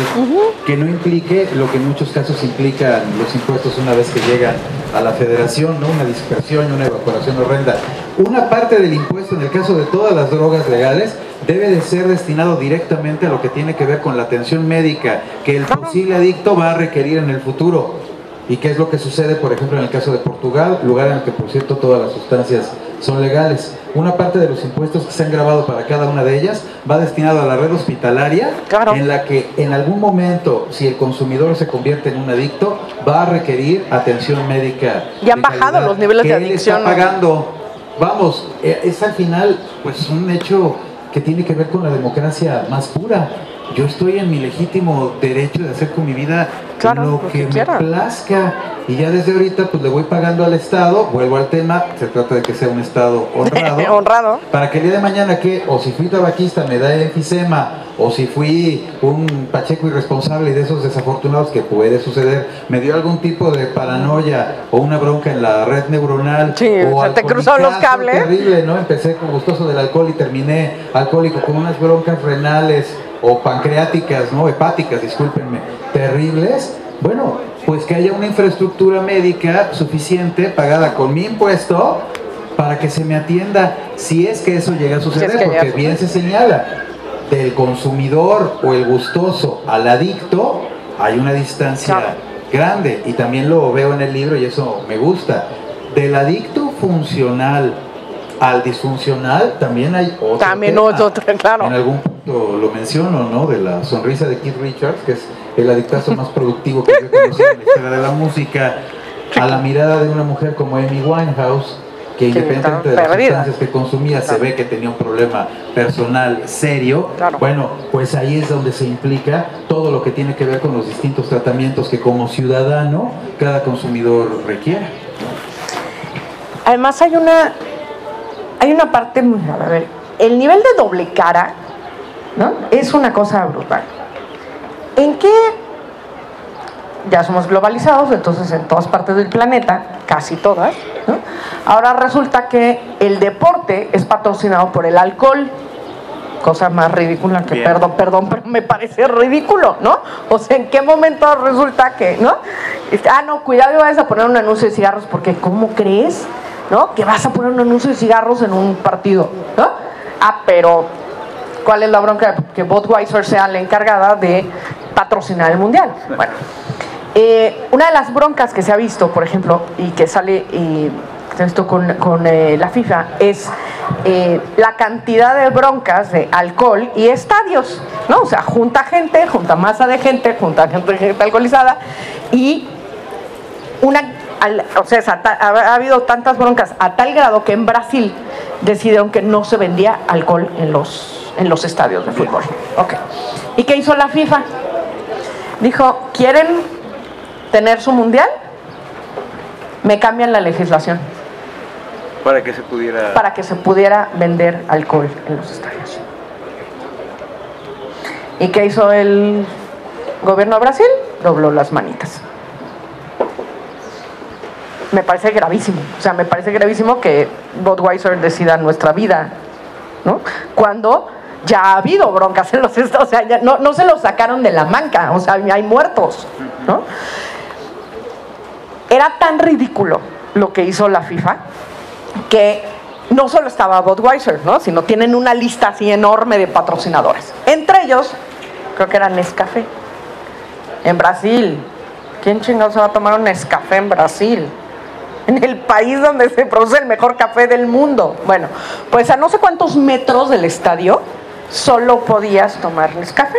que no implique lo que en muchos casos implican los impuestos una vez que llegan a la federación, ¿no? Una dispersión y una evaporación horrenda. Una parte del impuesto, en el caso de todas las drogas legales, debe de ser destinado directamente a lo que tiene que ver con la atención médica que el posible adicto va a requerir en el futuro. ¿Y qué es lo que sucede, por ejemplo, en el caso de Portugal, lugar en el que, por cierto, todas las sustancias son legales? Una parte de los impuestos que se han grabado para cada una de ellas va destinado a la red hospitalaria, claro, en la que en algún momento, si el consumidor se convierte en un adicto, va a requerir atención médica. Y han bajado los niveles de adicción. Él está pagando. Vamos, es al final pues un hecho que tiene que ver con la democracia más pura. Yo estoy en mi legítimo derecho de hacer con mi vida, claro, lo que me plazca, y ya desde ahorita pues le voy pagando al Estado, vuelvo al tema, se trata de que sea un Estado honrado, honrado, para que el día de mañana que, o si fui tabaquista me da enfisema, o si fui un pacheco irresponsable y de esos desafortunados que puede suceder, me dio algún tipo de paranoia o una bronca en la red neuronal, sí, o se te cruzaron los cables. Terrible, ¿no? Empecé con gustoso del alcohol y terminé alcohólico con unas broncas renales o pancreáticas, ¿no? Hepáticas, discúlpenme, terribles. Bueno, pues que haya una infraestructura médica suficiente pagada con mi impuesto para que se me atienda si es que eso llega a suceder, porque bien se señala, del consumidor o el gustoso al adicto hay una distancia grande, y también lo veo en el libro y eso me gusta. Del adicto funcional al disfuncional también hay otro tema. Claro. En algún punto lo menciono, ¿no? De la sonrisa de Keith Richards, que es el adictazo más productivo que yo he conocido en la historia de la música, a la mirada de una mujer como Amy Winehouse, que independientemente de las sustancias que consumía, se ve que tenía un problema personal serio. Bueno, pues ahí es donde se implica todo lo que tiene que ver con los distintos tratamientos que como ciudadano cada consumidor requiere. Además hay una parte muy grave. A ver, el nivel de doble cara, ¿no? Es una cosa brutal. ¿En qué? Ya somos globalizados, entonces en todas partes del planeta, casi todas, ¿no? Ahora resulta que el deporte es patrocinado por el alcohol, cosa más ridícula que, perdón, pero me parece ridículo, ¿no? O sea, ¿en qué momento resulta que, no? No, cuidado y vayas a poner un anuncio de cigarros, porque ¿cómo crees, no? Que vas a poner un anuncio de cigarros en un partido, ¿no? Pero ¿cuál es la bronca? Que Budweiser sea la encargada de patrocinar el mundial. Bueno, una de las broncas que se ha visto, por ejemplo, y que sale esto con la FIFA, es la cantidad de broncas de alcohol y estadios, ¿no? O sea, junta masa de gente, junta gente alcoholizada, y ha habido tantas broncas a tal grado que en Brasil decidieron que no se vendía alcohol en los estadios de fútbol. Okay. ¿Y qué hizo la FIFA? Dijo, ¿quieren tener su mundial? Me cambian la legislación para que se pudiera vender alcohol en los estadios. ¿Y qué hizo el gobierno de Brasil? Dobló las manitas. Me parece gravísimo. O sea, me parece gravísimo que Budweiser decida nuestra vida, ¿no? Cuando ya ha habido broncas en los estados, o sea, ya no se lo sacaron de la manga, o sea, hay muertos, ¿no? Era tan ridículo lo que hizo la FIFA que no solo estaba Budweiser, ¿no? Sino tienen una lista así enorme de patrocinadores. Entre ellos, creo que era Nescafé. En Brasil. ¿Quién chingados se va a tomar un Nescafé en Brasil? En el país donde se produce el mejor café del mundo. Bueno, pues a no sé cuántos metros del estadio solo podías tomar Nescafé,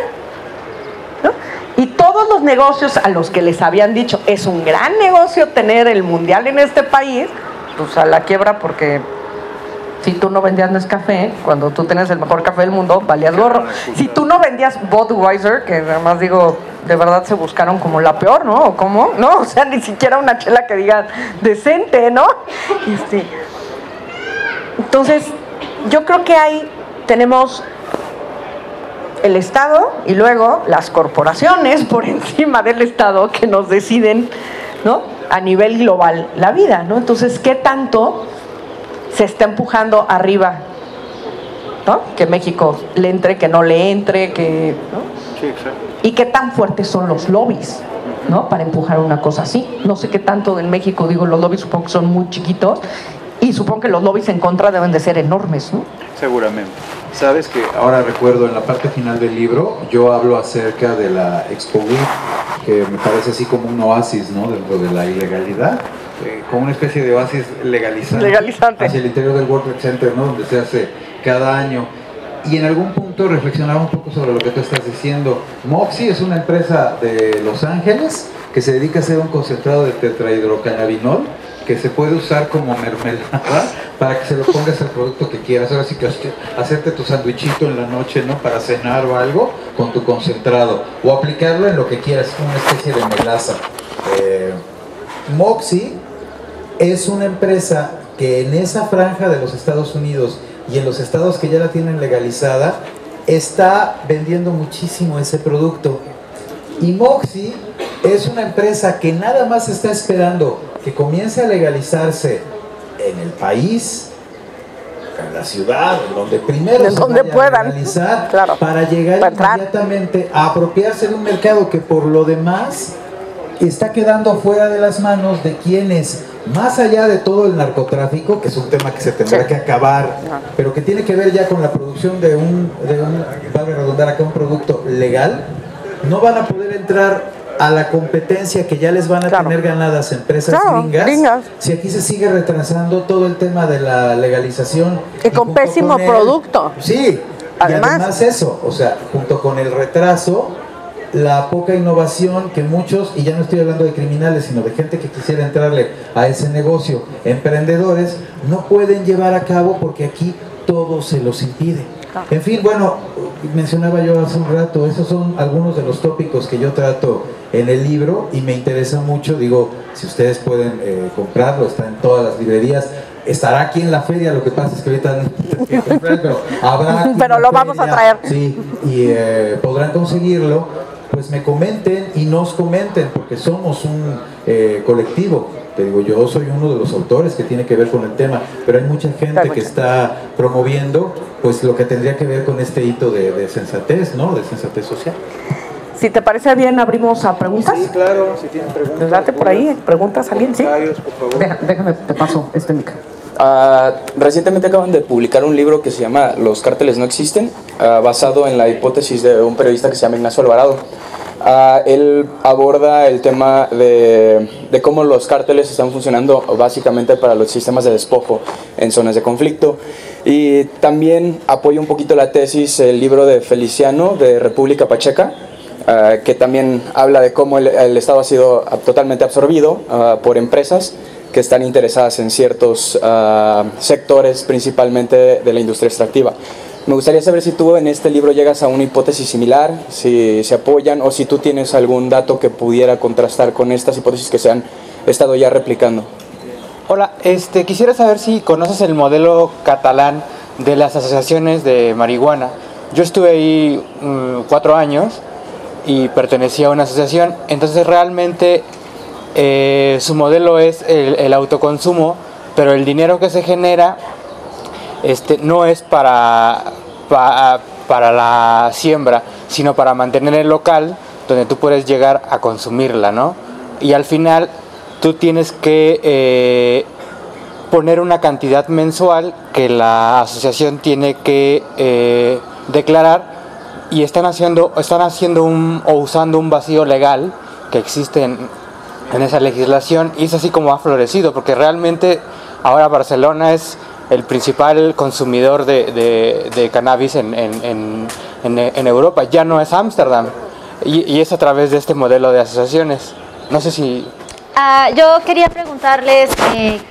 ¿no? Y todos los negocios a los que les habían dicho, es un gran negocio tener el mundial en este país, pues a la quiebra, porque si tú no vendías Nescafé, cuando tú tenías el mejor café del mundo, valías gorro. Si tú no vendías Budweiser, que además digo, de verdad se buscaron como la peor, ¿no? ¿O cómo? No, o sea, ni siquiera una chela que diga decente, ¿no? Entonces, yo creo que tenemos el Estado y luego las corporaciones por encima del Estado que nos deciden, ¿no? A nivel global la vida, ¿no? Entonces, ¿qué tanto se está empujando arriba, ¿no? Que México le entre, que no le entre, ¿no? Sí, exacto. Y qué tan fuertes son los lobbies, ¿no? Para empujar una cosa así. No sé qué tanto en México, digo, los lobbies supongo que son muy chiquitos y supongo que los lobbies en contra deben de ser enormes, ¿no? Seguramente. Sabes que ahora recuerdo en la parte final del libro, yo hablo acerca de la Expo Week, que me parece así como un oasis, ¿no? Dentro de la ilegalidad, como una especie de oasis legalizante hacia el interior del World Trade Center, ¿no? Donde se hace cada año. Y en algún punto reflexionaba un poco sobre lo que tú estás diciendo. Moxie es una empresa de Los Ángeles que se dedica a hacer un concentrado de tetrahidrocannabinol que se puede usar como mermelada para que se lo pongas al producto que quieras. Ahora sí que hacerte tu sandwichito en la noche, ¿no? Para cenar o algo con tu concentrado. O aplicarlo en lo que quieras, una especie de melaza. Moxie es una empresa que en esa franja de los Estados Unidos y en los estados que ya la tienen legalizada, está vendiendo muchísimo ese producto. Y Moxie es una empresa que nada más está esperando que comience a legalizarse en el país, en la ciudad, en donde primero en donde puedan legalizar, claro, para llegar inmediatamente a apropiarse de un mercado que por lo demás está quedando fuera de las manos de quienes, más allá de todo el narcotráfico, que es un tema que se tendrá que acabar, pero que tiene que ver ya con la producción de un valga redundar acá, un producto legal, no van a poder entrar a la competencia que ya les van a tener ganadas empresas gringas, si aquí se sigue retrasando todo el tema de la legalización. Y con pésimo producto. Sí, además eso, o sea, junto con el retraso, la poca innovación que muchos, y ya no estoy hablando de criminales, sino de gente que quisiera entrarle a ese negocio, emprendedores, no pueden llevar a cabo porque aquí todo se los impide. En fin, bueno, mencionaba yo hace un rato, esos son algunos de los tópicos que yo trato en el libro y me interesa mucho. Digo, si ustedes pueden comprarlo, está en todas las librerías, estará aquí en la feria, lo que pasa es que ahorita no hay que comprar, pero habrá aquí pero lo vamos a traer. Sí, y podrán conseguirlo. Pues me comenten y nos comenten, porque somos un colectivo. Te digo, yo soy uno de los autores que tiene que ver con el tema, pero hay mucha gente que está promoviendo pues lo que tendría que ver con este hito de sensatez, ¿no? De sensatez social. Si te parece bien, abrimos a preguntas. Sí, claro, si tienen preguntas. Date por ahí, preguntas a alguien, ¿sí? Por favor. Déjame, te paso este micro. Recientemente acaban de publicar un libro que se llama Los cárteles no existen, basado en la hipótesis de un periodista que se llama Ignacio Alvarado. Él aborda el tema de cómo los cárteles están funcionando básicamente para los sistemas de despojo en zonas de conflicto, y también apoya un poquito la tesis, el libro de Feliciano de República Pacheca, que también habla de cómo el Estado ha sido totalmente absorbido por empresas que están interesadas en ciertos sectores, principalmente de la industria extractiva. Me gustaría saber si tú en este libro llegas a una hipótesis similar, si se apoyan, o si tú tienes algún dato que pudiera contrastar con estas hipótesis que se han estado ya replicando. Hola, quisiera saber si conoces el modelo catalán de las asociaciones de marihuana. Yo estuve ahí 4 años y pertenecía a una asociación, entonces realmente su modelo es el autoconsumo, pero el dinero que se genera no es para la siembra, sino para mantener el local donde tú puedes llegar a consumirla, ¿no? Y al final tú tienes que poner una cantidad mensual que la asociación tiene que declarar, y están haciendo usando un vacío legal que existe en esa legislación, y es así como ha florecido, porque realmente ahora Barcelona es el principal consumidor de cannabis en Europa, ya no es Ámsterdam, y es a través de este modelo de asociaciones. No sé si... Yo quería preguntarles,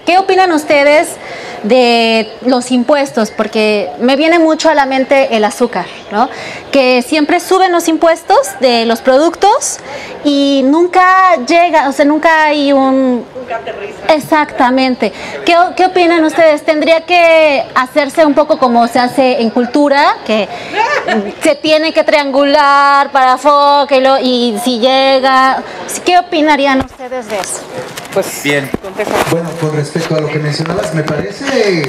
¿qué opinan ustedes de los impuestos? Porque me viene mucho a la mente el azúcar, ¿no? Que siempre suben los impuestos de los productos y nunca llega, o sea, nunca hay nunca aterriza. Exactamente. ¿Qué opinan ustedes? ¿Tendría que hacerse un poco como se hace en cultura, que se tiene que triangular para y si llega? ¿Qué opinarían ustedes de eso? Pues bien, bueno, con respecto a lo que mencionabas, me parece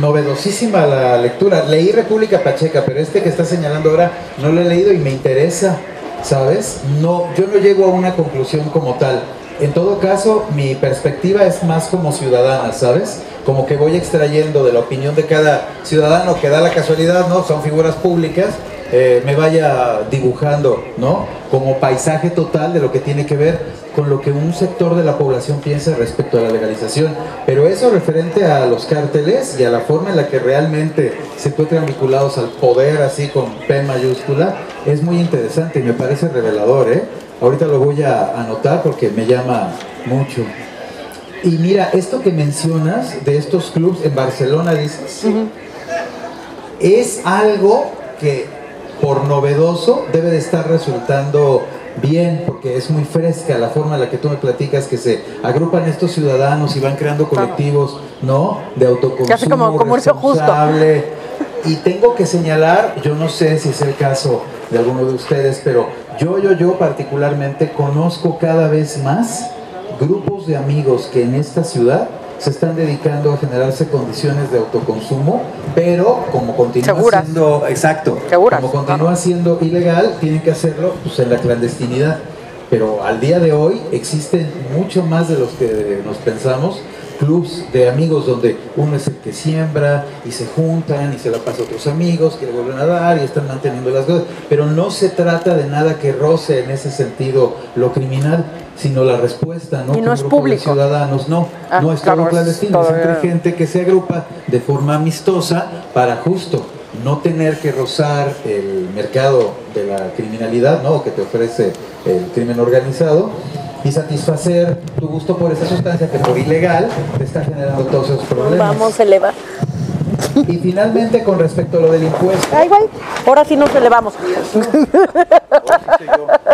novedosísima la lectura. Leí República Pacheca, pero que está señalando ahora no lo he leído y me interesa, ¿sabes? No, yo no llego a una conclusión como tal. En todo caso, mi perspectiva es más como ciudadana, ¿sabes? Como que voy extrayendo de la opinión de cada ciudadano, que da la casualidad, ¿no? Son figuras públicas, me vaya dibujando, ¿no? Como paisaje total de lo que tiene que ver con lo que un sector de la población piensa respecto a la legalización. Pero eso referente a los cárteles y a la forma en la que realmente se encuentran vinculados al poder, así con P mayúscula, es muy interesante y me parece revelador, ¿eh? Ahorita lo voy a anotar porque me llama mucho. Y mira, esto que mencionas de estos clubs en Barcelona, dices, es algo que por novedoso debe de estar resultando bien, porque es muy fresca la forma en la que tú me platicas, que se agrupan estos ciudadanos y van creando colectivos, ¿no? De autoconsumo responsable. Y tengo que señalar, yo no sé si es el caso de alguno de ustedes, pero yo particularmente conozco cada vez más grupos de amigos que en esta ciudad se están dedicando a generarse condiciones de autoconsumo, pero como continúa siendo, como continúa siendo ilegal, tienen que hacerlo pues, en la clandestinidad. Pero al día de hoy existen mucho más de los que nos pensamos, clubs de amigos donde uno es el que siembra y se juntan y se la pasa a otros amigos que le vuelven a dar y están manteniendo las cosas, pero no se trata de nada que roce en ese sentido lo criminal, sino la respuesta, ¿no? Y no es público. Ciudadanos, no es todo clandestino, es entre gente que se agrupa de forma amistosa para justo no tener que rozar el mercado de la criminalidad, ¿no? Que te ofrece el crimen organizado, y satisfacer tu gusto por esa sustancia que por ilegal te está generando todos esos problemas. Vamos a elevar. Y finalmente, con respecto a lo del impuesto. Ay, güey, ahora sí nos elevamos.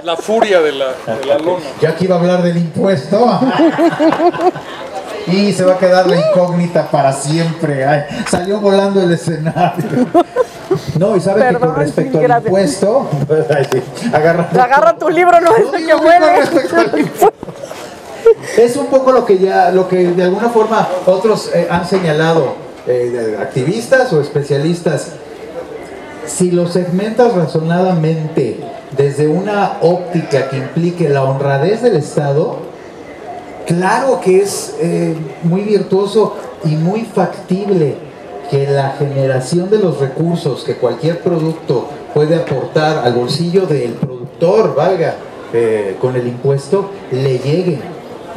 La furia de la lona. Ya aquí iba a hablar del impuesto. Y se va a quedar la incógnita para siempre. Ay, salió volando el escenario. No, y sabe que con respecto al impuesto, agarra tu libro, no es el que huele. Es un poco lo que de alguna forma otros han señalado, activistas o especialistas. Si lo segmentas razonadamente desde una óptica que implique la honradez del Estado, claro que es muy virtuoso y muy factible que la generación de los recursos que cualquier producto puede aportar al bolsillo del productor, con el impuesto, le llegue,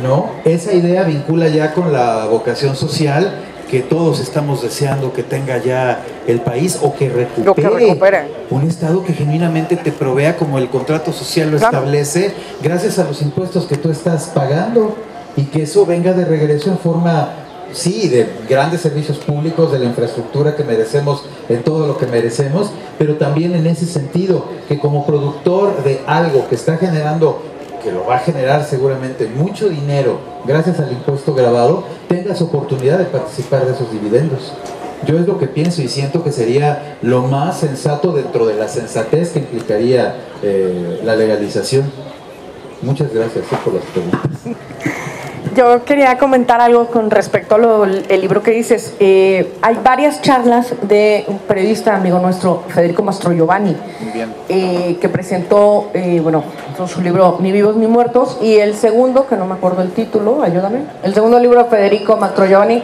¿no? Esa idea vincula ya con la vocación social que todos estamos deseando que tenga ya el país, o que recupere un Estado que genuinamente te provea como el contrato social lo establece, gracias a los impuestos que tú estás pagando, y que eso venga de regreso en forma, sí, de grandes servicios públicos, de la infraestructura que merecemos, en todo lo que merecemos, pero también en ese sentido, que como productor de algo que está generando, que lo va a generar seguramente mucho dinero gracias al impuesto gravado, tengas oportunidad de participar de esos dividendos. Yo es lo que pienso y siento que sería lo más sensato dentro de la sensatez que implicaría la legalización. Muchas gracias por las preguntas. Yo quería comentar algo con respecto al libro que dices. Hay varias charlas de un periodista amigo nuestro, Federico Mastrogiovanni, que presentó su libro Ni vivos ni muertos, y el segundo, que no me acuerdo el título, ayúdame, el segundo libro de Federico Mastrogiovanni,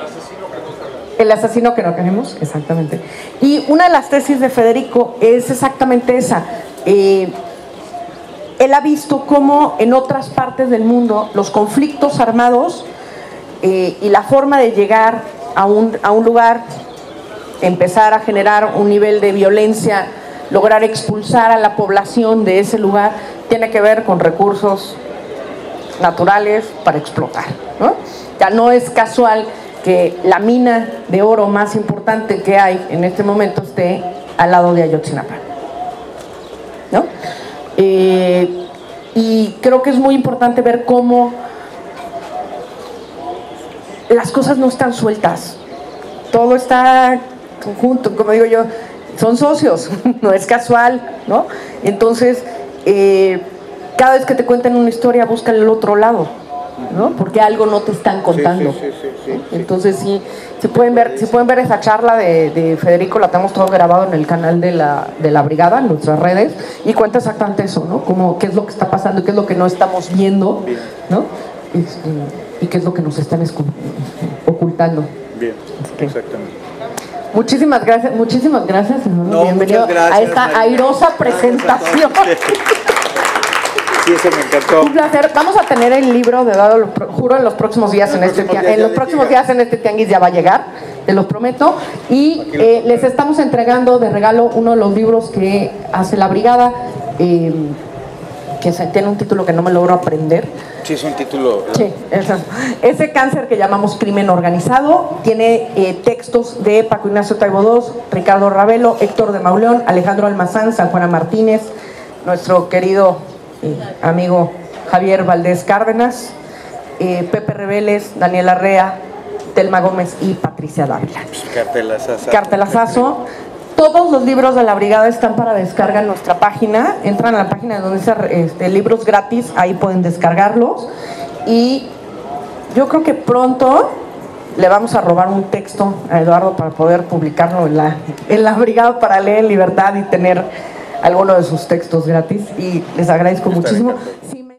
El asesino que no queremos, exactamente. Y una de las tesis de Federico es exactamente esa. Él ha visto cómo en otras partes del mundo los conflictos armados y la forma de llegar a un lugar, empezar a generar un nivel de violencia, lograr expulsar a la población de ese lugar, tiene que ver con recursos naturales para explotar, ¿no? Ya no es casual que la mina de oro más importante que hay en este momento esté al lado de Ayotzinapa, ¿no? Y creo que es muy importante ver cómo las cosas no están sueltas, todo está conjunto, como digo yo, son socios, no es casual, ¿no? Entonces, cada vez que te cuentan una historia, buscan el otro lado, ¿no? Porque algo no te están contando. Sí. Entonces, sí, si pueden ver esa charla de Federico, la tenemos todo grabado en el canal de la Brigada, en nuestras redes, y cuenta exactamente eso, ¿no? Como qué es lo que está pasando, qué es lo que no estamos viendo, ¿no? Y qué es lo que nos están ocultando. Bien, exactamente. Muchísimas gracias. No, bienvenido gracias, a esta airosa presentación. Sí, eso me encantó. Un placer. Vamos a tener el libro de Dado, juro, en los próximos días en este tianguis ya va a llegar, te lo prometo. Y les estamos entregando de regalo uno de los libros que hace la Brigada, que tiene un título que no me logro aprender. Sí, es un título. Sí, ese cáncer que llamamos crimen organizado. Tiene textos de Paco Ignacio Taibo II, Ricardo Ravelo, Héctor de Mauleón, Alejandro Almazán, San Juana Martínez, nuestro querido amigo Javier Valdés Cárdenas, Pepe Reveles, Daniel Arrea, Telma Gómez y Patricia Dávila. Cartelazazo. Todos los libros de la brigada están para descarga en nuestra página. Entran a la página donde dice libros gratis, ahí pueden descargarlos. Y yo creo que pronto le vamos a robar un texto a Eduardo para poder publicarlo en la brigada para leer en libertad y tener alguno de sus textos gratis. Y les agradezco muchísimo.